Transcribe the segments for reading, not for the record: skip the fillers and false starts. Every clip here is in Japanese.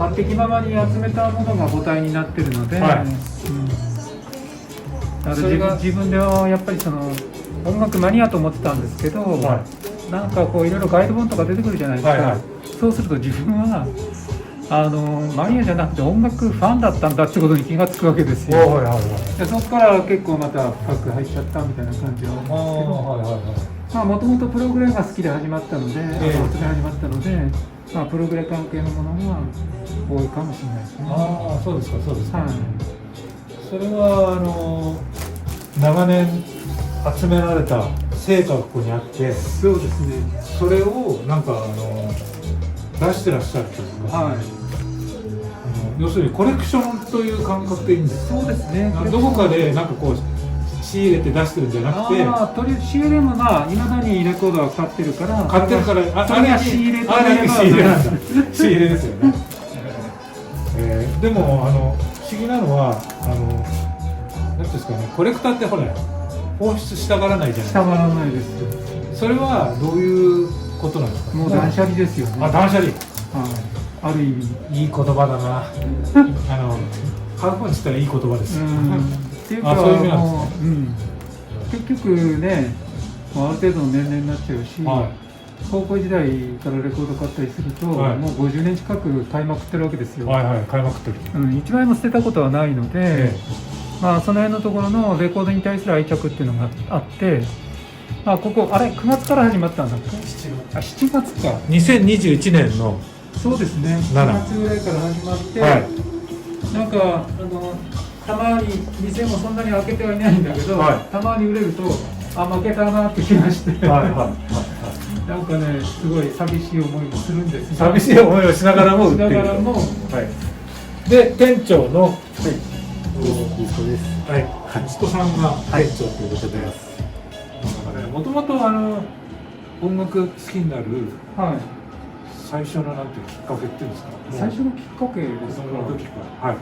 勝手気ままに集めたものが母体になってるので、はいだから自分ではやっぱりその音楽マニアと思ってたんですけど、はなんかこういろいろガイド本とか出てくるじゃないですか、はいはいそうすると自分はマニアじゃなくて音楽ファンだったんだってことに気がつくわけですよ。はいはいはい。でそこから結構また深く入っちゃったみたいな感じはあるんですけど、はいはいはい。まあもともとプログレが好きで始まったので、えそれで始まったので、まあプログレ関係のものが多いかもしれないですね。ああ、そうですか、そうですか。はい。それは長年集められた成果がここにあって、そうですね。それをなんか出してらっしゃるというか、はい。要するにコレクションという感覚でいいんですか？そうですね。どこかでなんかこう仕入れて出してるんじゃなくて、とりあえず CLM がいまだにレコードは買ってるから、買ってるから、それが仕入れとあれが仕入れなんだ。な仕入れですよね。でも不思議なのはなんていうんですかね、コレクターってほら放出したがらないじゃないですか。従わないです。それはどういうことなんですか？もう断捨離ですよね。あ、断捨離。はい。ある意味。いい言葉だな。買う本って言ったらいい言葉です。っていうか、そういう意味なんですね。結局ね、もうある程度の年齢になっちゃうし、はい、高校時代からレコード買ったりすると、はい、もう50年近く買いまくってるわけですよ。はいはい、買いまくってる。1枚も捨てたことはないので、まあその辺のところのレコードに対する愛着っていうのがあって、まあここあれ9月から始まったんだっけ？7月か。2021年のそうですね。7月ぐらいから始まって、はい、なんかたまに店もそんなに開けてはいないんだけど、はい、たまに売れると負けたなって気がして、はいはい、なんかねすごい寂しい思いもするんです。寂しい思いをしながらも売っていると。はい。で店長の息子です。はい。息子さんが店長ということで、もともと音楽好きになる最初のなんていうきっかけっていうんですか。最初のきっかけですか。はい。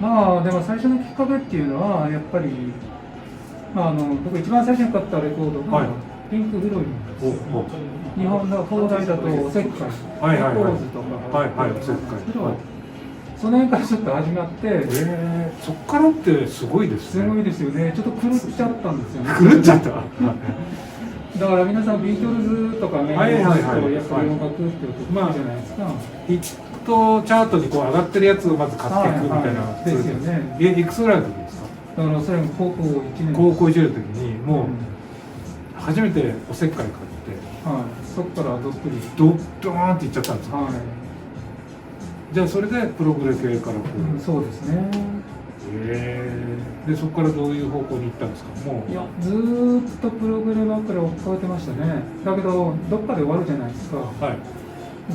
まあでも最初のきっかけっていうのはやっぱり、僕一番最初に買ったレコードがピンク・フロイドです。日本の放題だとおせっかい、レコーズとかおせっかい。その辺からちょっと始まって、そっからってすごいですね。すごいですよね。ちょっと狂っちゃったんですよね。狂っちゃった。だから皆さんビートルズとかメインとやっぱり音楽っていうとまあじゃないですか。ヒットチャートにこう上がってるやつをまず買っていくみたいな。ですよね。いくつぐらいの時ですか？だからそれも高校1年。高校1年の時にもう初めておせっかい買って、そこからどっぷりドーンっていっちゃったんですよ。じゃあそれでプログレ系からこう。そうですね。でそこからどういう方向に行ったんですか？もういやずーっとプログレばっかり追っかけてましたね。だけどどっかで終わるじゃないですか。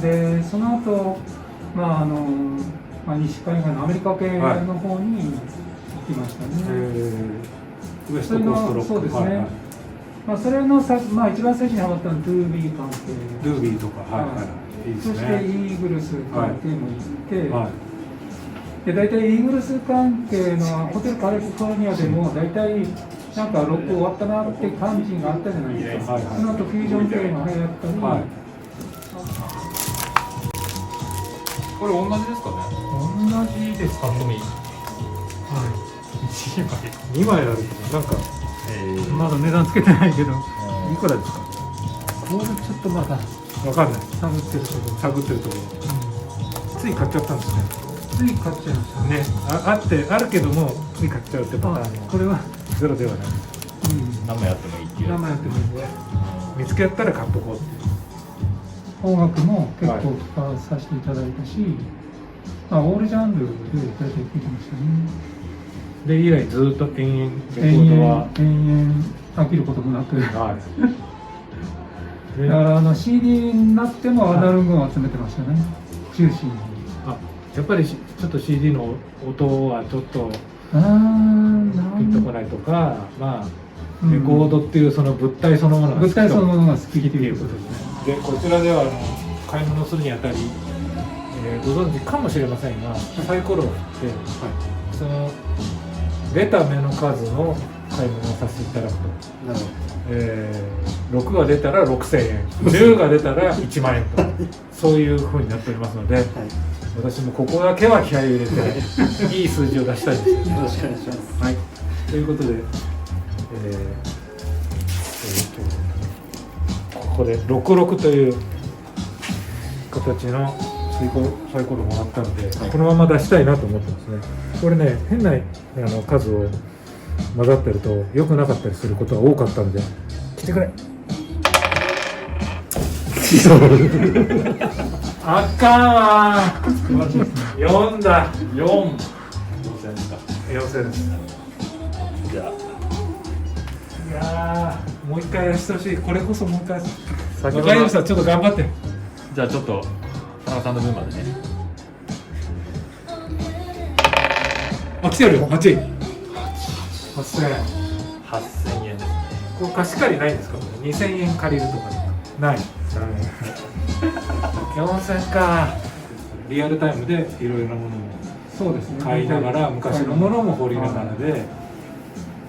でその後西海岸のアメリカ系の方に行きましたね。ウエストコーストロック。そうですね。それの一番最初にハマったのはドゥービー関係。ドゥービーとか、そしてイーグルス関係も行って、で大体イーグルス関係のホテルカリフォルニアでも大体なんかロック終わったなって感じがあったじゃないですか。その後フュージョン系が流行ったり。これ同じですかね？同じですかね。2枚あるけどなんかまだ値段つけてないけど、いくらですか？これちょっとまだわかんない。探ってるところ。つい買っちゃったんですね。つい買っちゃいましたね。あるけどもつい買っちゃうってパターン。これはゼロではない。何枚あってもいいっていう。何枚やってもいいんで。見つけやったら買っとこうっていう。音楽も結構聞かさせていただいたし、オールジャンルで大体聴いてましたね。で以来ずっと延々レコードは延々飽きることもなく、だからCD になってもアナログを集めてましたね、中心に。やっぱりちょっと CD の音はちょっとピンとこないとか、レコードっていうその物体そのものが好きということですね。でこちらでは買い物するにあたり、ご存知かもしれませんがサイコロを振って、その出た目の数の買い物をさせていただくと。なるほど。6が出たら6000円、10が出たら1万円と。そういう風になっておりますので、私もここだけは気合いを入れていい数字を出したいです。よろしくお願いします。はい、ということで、ここで66という形のサイコロもらったので、このまま出したいなと思ってますね。これね、変な数を混ざってると良くなかったりすることが多かったんで、来てくれ。あかんわー。4だ。4。4000ですか。 4000です。じゃあいやー、もう一回やらせてほしい。これこそもう一回。先ほど大丈夫さん、ちょっと頑張って。じゃあちょっと田中さんの分までね。あ、来てるよ。8。8000円。 8000円ですね。こう貸し借りないんですか。2000円借りるとかない。4000か。リアルタイムでいろいろなものもそうですね。買いながら、昔のものも掘りながらで、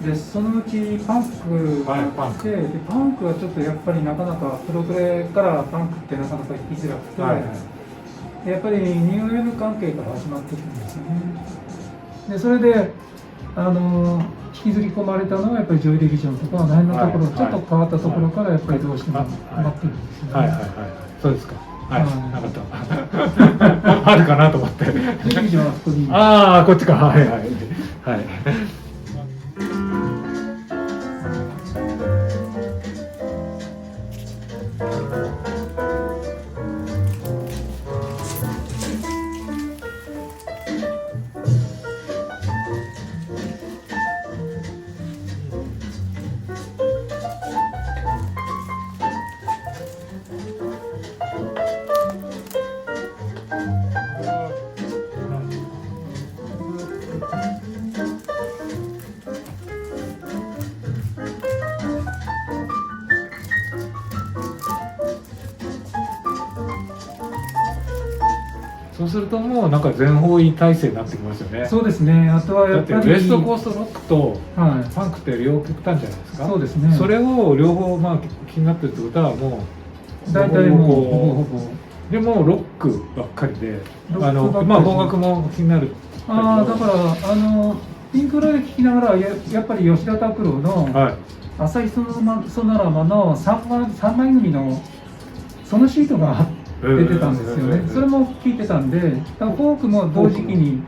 でそのうちパンクがあって、でパンクはちょっとやっぱりなかなかプログレからパンクってなかなか行きづらくて、やっぱりニューウェブ関係から始まってるんですよね。でそれで引きずり込まれたのはやっぱりジョイディビジョンとかあの辺のところ、ちょっと変わったところからやっぱりどうしても待ってるんですよね。はいはいはい、そうですか。はい、なかった。あるかなと思って。ジョイディビジョンはそこに。ああ、こっちか。はいはいはい。そうするともうなんか全方位体制になってきますよね。そうですね。あとはやっぱりだってウエストコーストロックとパンクって両極端じゃないですか。そうですね。それを両方まあ気になってるってことはもう大体もうほぼでもロックばっかりで、まあ邦楽も気になる。だからピンク・ロイド聴きながらやっぱり吉田拓郎の朝日ソナラマの3枚組のそのシートが出てたんですよね。それも聴いてたんで、フォークも同時期に、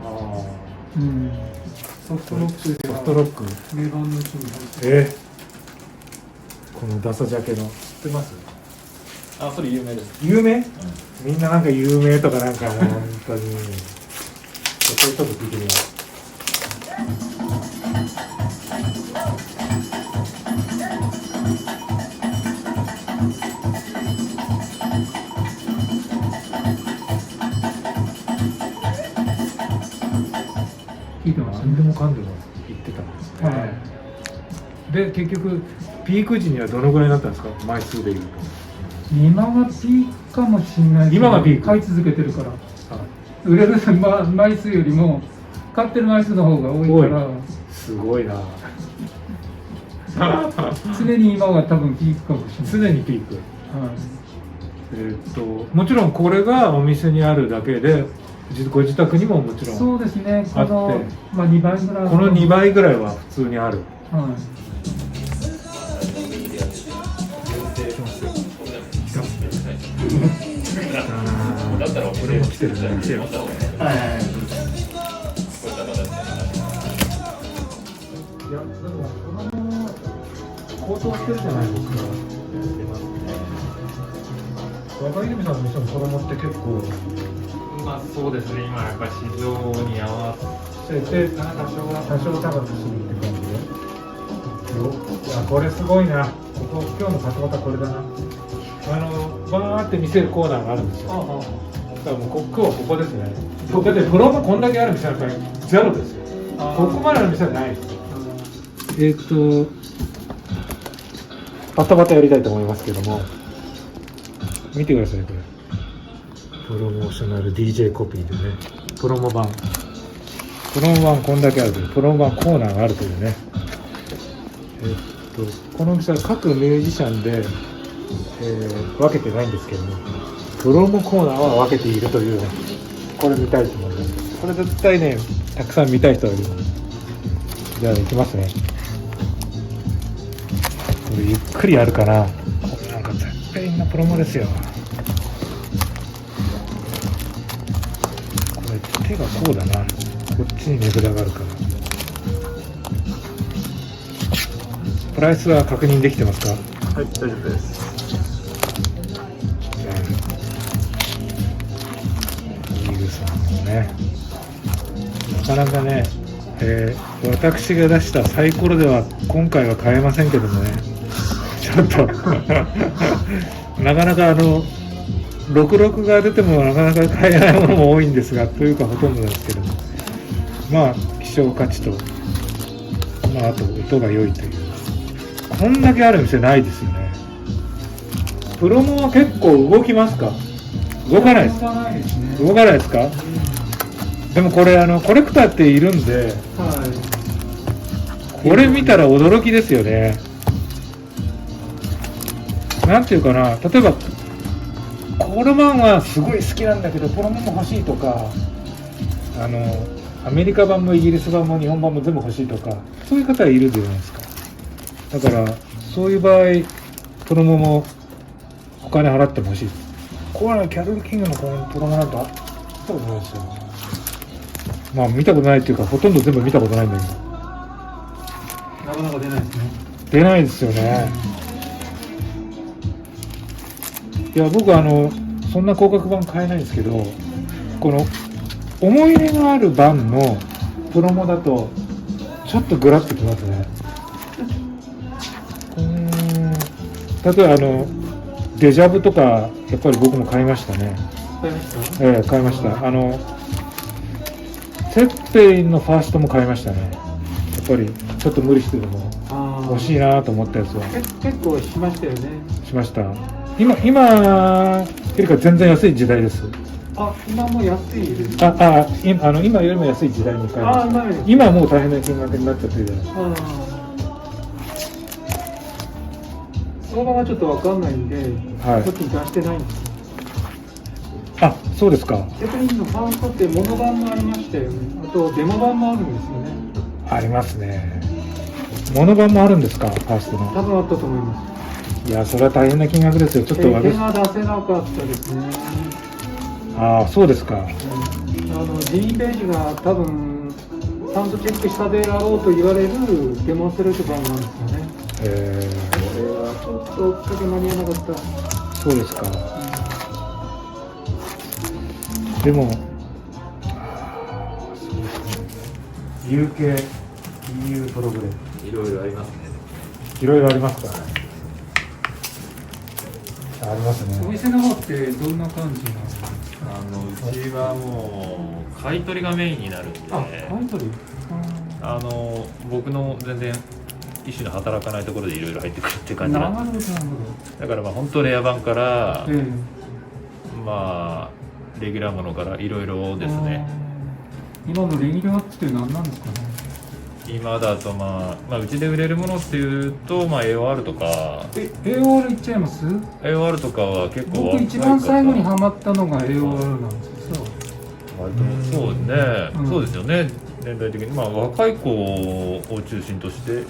ソフトロック名盤のうちに入ってこのダサジャケの知ってます？あ、それ有名です。有名？みんななんか有名とかなんかもう本当にちょっと聞いてみよう。聞いてました何でもかんでも言ってたんですね。で結局ピーク時にはどのぐらいになったんですか？枚数でいうと。今がピークかもしれない。今がピーク。買い続けてるから。売れる枚数よりも買ってる枚数の方が多いから。すごいな。常に今が多分ピークかもしれない。常にピーク。もちろんこれがお店にあるだけで。ご自宅にももちろんそうですね。あって、2倍ぐらい。この2倍ぐらいは普通にある。だったらこれも来てるね。来てる。いやでもこの高騰してるじゃないですか。若泉さんの店の衣って結構。まあそうですね、今やっぱり市場に合わせて多少高くするって感じで。いやこれすごいな。今日の作型これだな。バーって見せるコーナーがあるんですよ。だからもう今日はここですね。だってプロもこんだけある店なんかゼロですよ。ここまでの店はないですよ。バタバタやりたいと思いますけども、見てくださいこれ。プロモーショナル DJ コピーでね、プロモ版こんだけあるという、プロモ版コーナーがあるというね。このお店は各ミュージシャンで、分けてないんですけども、プロモコーナーは分けているというね、これ見たいと思います。これ絶対ね、たくさん見たい人がいる。じゃあ行きますね。これゆっくりあるかな。これなんか絶対のプロモですよ。これ手がこうだな。こっちに値札があるから。プライスは確認できてますか？はい、大丈夫です。イーグさんもね、なかなかね、私が出したサイコロでは今回は買えませんけどもね、ちょっとなかなか66が出てもなかなか買えないものも多いんですが、というかほとんどですけども、まあ希少価値と、まああと音が良いという、こんだけある店ないですよね。プロモは結構動きますか？動かないですか？動かないですか？でもこれコレクターっているんで、これ見たら驚きですよね。なんていうかな、例えばコルマンはすごい好きなんだけどプロモも欲しいとか、アメリカ版もイギリス版も日本版も全部欲しいとか、そういう方はいるじゃないですか。だからそういう場合プロモもお金払っても欲しいです。これはキャロル・キングのこのプロモなんて見たことないですよ。まあ見たことないっていうか、ほとんど全部見たことないんだけど、なかなか出ないですね。出ないですよね。いや僕そんな高額版買えないんですけど、この思い入れのある版のプロモだとちょっとグラッときますね。例えばデジャブとかやっぱり僕も買いましたね。買いました？買いました。セッペインのファーストも買いましたね。やっぱりちょっと無理してでも欲しいなと思ったやつは結構しましたよね。しました。今よりか全然安い時代です。今も安いです。今よりも安い時代に買いました。今はもう大変な金額になっちゃってるじゃないですか。相場がちょっと分かんないんで、ちょっと出してないんです。そうですか。セペリンのファーストってモノ版もありましたよね。あとデモ版もあるんですよね。ありますね。モノ版もあるんですか、ファーストの。多分あったと思います。いや、それは大変な金額ですよ。ちょっと手が出せなかったですね。そうですか。G ページが多分ちゃんとチェックしたであろうと言われるデモンストレート版なんですよね。これはちょっと追っかけ間に合わなかった。そうですか。でもUK EU プログレムいろいろありますね。いろいろありますか？ありますね。お店の方ってどんな感じなんですか？うちはもう買い取りがメインになるんで、買い取り？僕の全然一種の働かないところでいろいろ入ってくるって感じなんです。だからまあ本当レア版から、まあレギュラーものからいろいろですね。今のレギュラーって何なんですかね？今だとまあうちで売れるものっていうと、AOR とか。AOR いっちゃいます？ AOR とかは結構僕一番最後にハマったのが AOR なんですよ。そうね、そうですよね。年代的に若い子を中心として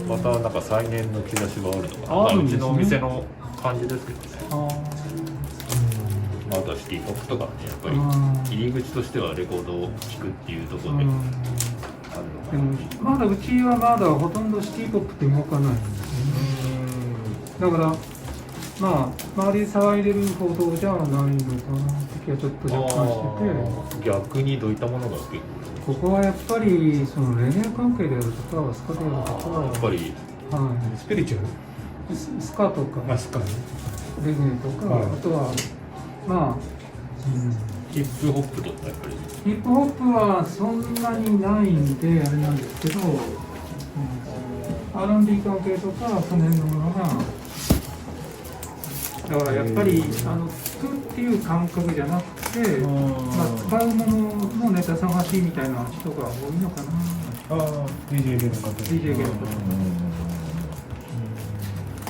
またなんか再燃の兆しがあるのかな。うちのお店の感じですけどね。あとはシティポップとかね、やっぱり入り口としてはレコードを聴くっていうところであるのかな。でもまだうちはまだほとんどシティポップって動かないんですよね。だから周りで騒いでるほどじゃないのかなって気はちょっと若干してて。逆にどういったものが結構ここはやっぱりそのレゲエ関係であるとかスカであるとか、やっぱりスピリチュアル、スカとか、スカね、レゲエとか、あとはヒップホップとかやっぱりヒップホップはそんなにないんであれなんですけど、R&B 関係とかその辺のものが、だからやっぱり作るっていう感覚じゃなくて、使うもののネタ探しみたいな人が多いのかな。DJ 系の方。DJ 系の方。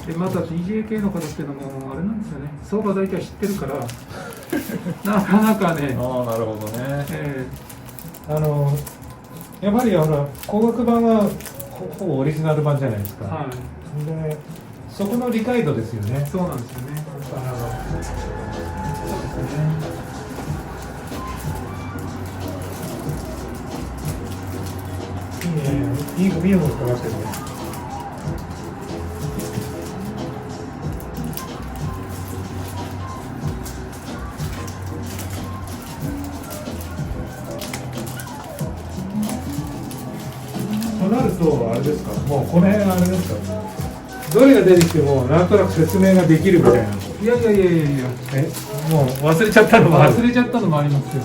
でまた DJ 系の方っていうのもあれなんですよね、相場大体知ってるからなかなかね、ああなるほどね。やっぱり光学版はほぼオリジナル版じゃないですか。はい、でそこの理解度ですよね。そうなんですよね。そうですね。いいゴミをかかってるね。となるとあれですか、もうこの辺あれですか、どれが出てきてもなんとなく説明ができるみたいな。いやいやいやいやいや、もう忘れちゃったのもある。忘れちゃったのもありますよ。